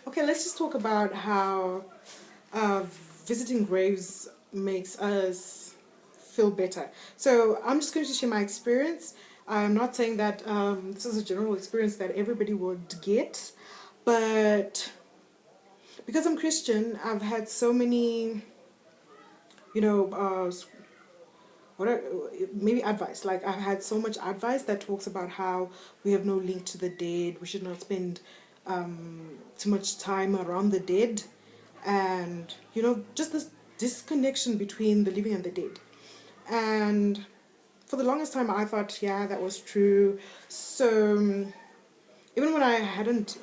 Okay, let's just talk about how uh, visiting graves makes us feel better. So I'm just going to share my experience. I'm not saying that this is a general experience that everybody would get, but because I'm Christian, I've had so many, you know, what are, maybe advice. Like I've had so much advice that talks about how we have no link to the dead. We should not spend too much time around the dead, and just this disconnection between the living and the dead. And for the longest time, I thought, yeah, that was true. So even when I hadn't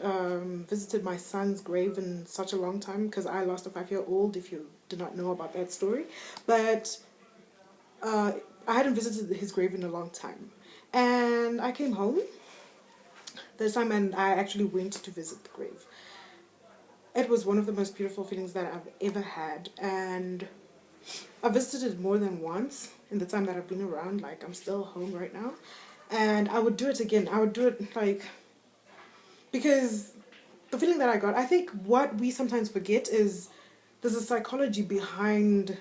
visited my son's grave in such a long time, because I lost a 5-year old, if you do not know about that story, but uh, I hadn't visited his grave in a long time. And I came home this time and I actually went to visit the grave. It was one of the most beautiful feelings that I've ever had. And I visited it more than once in the time that I've been around. Like, I'm still home right now. And I would do it again. I would do it, like, because the feeling that I got, I think what we sometimes forget is there's a psychology behind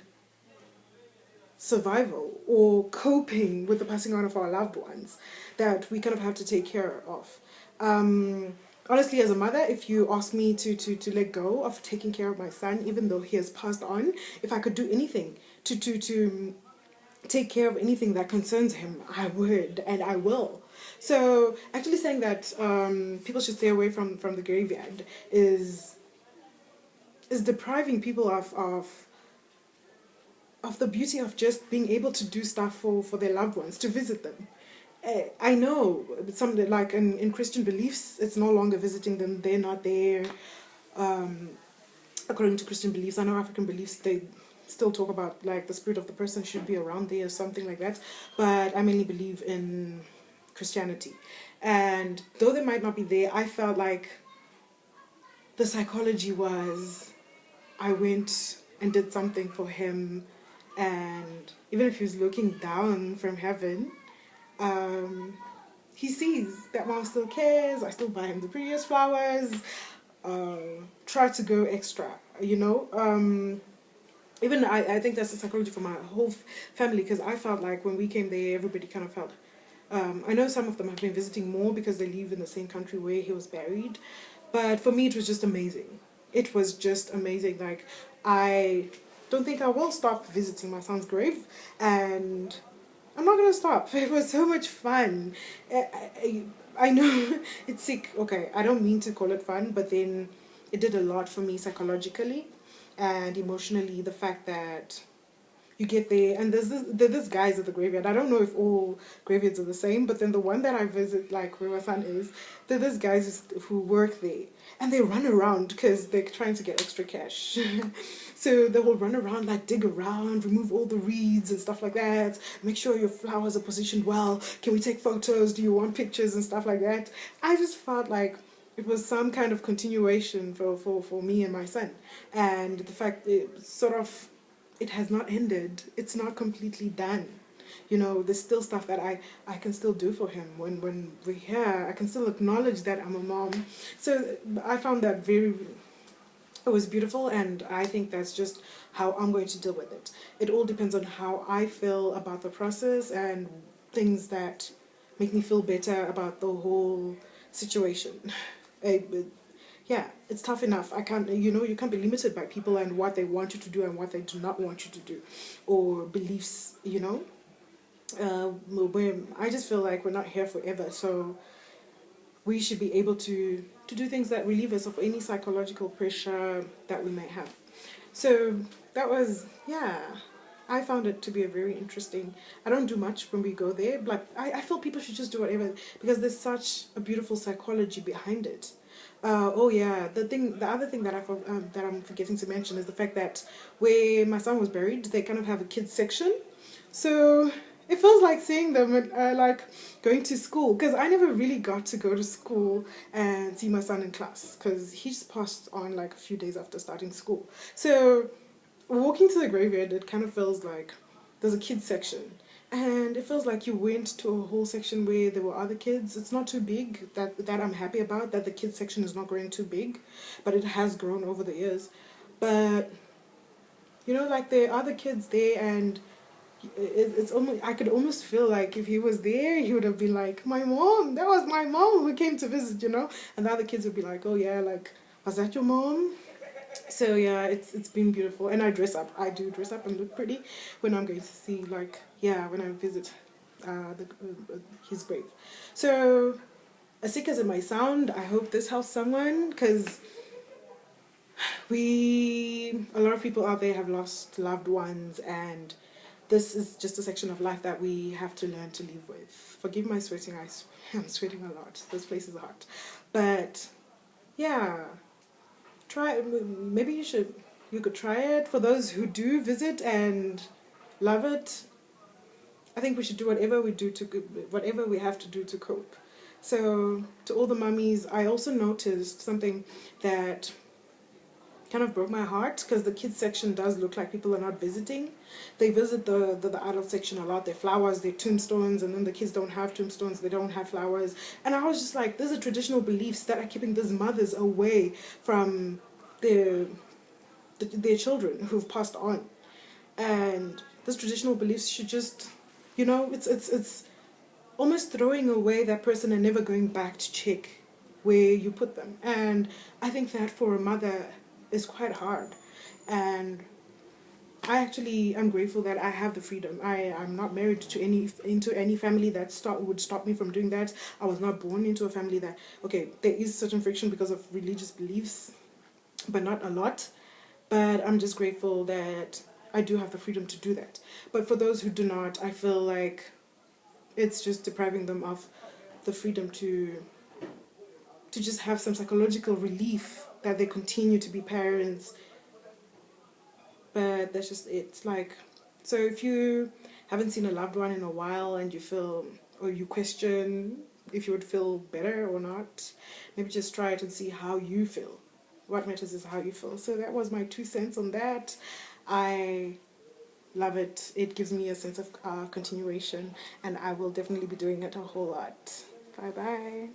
survival or coping with the passing on of our loved ones that we kind of have to take care of. Honestly, as a mother, if you ask me to let go of taking care of my son, even though he has passed on, if I could do anything to take care of anything that concerns him, I would and I will. So actually saying that people should stay away from the graveyard is depriving people of the beauty of just being able to do stuff for their loved ones, to visit them. I know some like in Christian beliefs, it's no longer visiting them; they're not there. Um, According to Christian beliefs, I know African beliefs they still talk about like the spirit of the person should be around there or something like that. But I mainly believe in Christianity, and though they might not be there, I felt like the psychology was I went and did something for him, and even if he was looking down from heaven, um, he sees that mom still cares. I still buy him the prettiest flowers. Try to go extra, you know. Even I think that's the psychology for my whole family because I felt like when we came there, everybody kind of felt. I know some of them have been visiting more because they live in the same country where he was buried, but for me, it was just amazing. It was just amazing. Like I don't think I will stop visiting my son's grave, and I'm not gonna stop. It was so much fun. I know it's sick. Okay, I don't mean to call it fun, but then it did a lot for me psychologically and emotionally. The fact that you get there and there's guys at the graveyard. I don't know if all graveyards are the same, but then the one that I visit, like where my son is, there's guys who work there and they run around because they're trying to get extra cash. So they will run around, like dig around, remove all the reeds and stuff like that. Make sure your flowers are positioned well. Can we take photos? Do you want pictures and stuff like that? I just felt like it was some kind of continuation for me and my son, and the fact it sort of it has not ended. It's not completely done. There's still stuff that I can still do for him when we're here. I can still acknowledge that I'm a mom. So I found that it was beautiful, and I think that's just how I'm going to deal with it. It all depends on how I feel about the process and things that make me feel better about the whole situation. Eh, yeah, it's tough enough. I can't, you can't be limited by people and what they want you to do and what they do not want you to do, or beliefs. Where I just feel like we're not here forever, so we should be able to do things that relieve us of any psychological pressure that we may have. So that was, yeah. I found it to be a very interesting. I don't do much when we go there, but I feel people should just do whatever because there's such a beautiful psychology behind it. Oh yeah, the other thing that I'm forgetting to mention is the fact that where my son was buried, they kind of have a kids section, so it feels like seeing them like going to school because I never really got to go to school and see my son in class because he just passed on like a few days after starting school. So walking to the graveyard, it kind of feels like there's a kids section, and it feels like you went to a whole section where there were other kids. It's not too big. That I'm happy about, that the kids section is not growing too big, but it has grown over the years. But you know, like there are other kids there, and it's almost, I could almost feel like if he was there, he would have been like, my mom, that was my mom who came to visit, you know. And the other kids would be like, oh yeah, like, was that your mom? So yeah, it's been beautiful. And I dress up. I do dress up and look pretty when I'm going to see, like, yeah, when I visit his grave. So as sick as it might sound, I hope this helps someone, because a lot of people out there have lost loved ones, and this is just a section of life that we have to learn to live with. Forgive my sweating, I'm sweating a lot. This place is hot. But yeah, maybe you could try it. For those who do visit and love it, I think we should do whatever we have to do to cope. So to all the mummies, I also noticed something that kind of broke my heart, because the kids section does look like people are not visiting. They visit the adult section a lot. Their flowers, their tombstones, and then the kids don't have tombstones, they don't have flowers. And I was just like, these are traditional beliefs that are keeping these mothers away from their children who've passed on. And these traditional beliefs should just, you know, it's almost throwing away that person and never going back to check where you put them. And I think that for a mother is quite hard. And I actually am grateful that I have the freedom. I'm not married to any family that would stop me from doing that. I was not born into a family that, okay, there is certain friction because of religious beliefs, but not a lot. But I'm just grateful that I do have the freedom to do that. But for those who do not, I feel like it's just depriving them of the freedom to just have some psychological relief that they continue to be parents. But that's just it. It's like, so if you haven't seen a loved one in a while and you feel, or you question if you would feel better or not, maybe just try it and see how you feel. What matters is how you feel. So that was my 2 cents on that. I love it. It gives me a sense of continuation, and I will definitely be doing it a whole lot. Bye bye.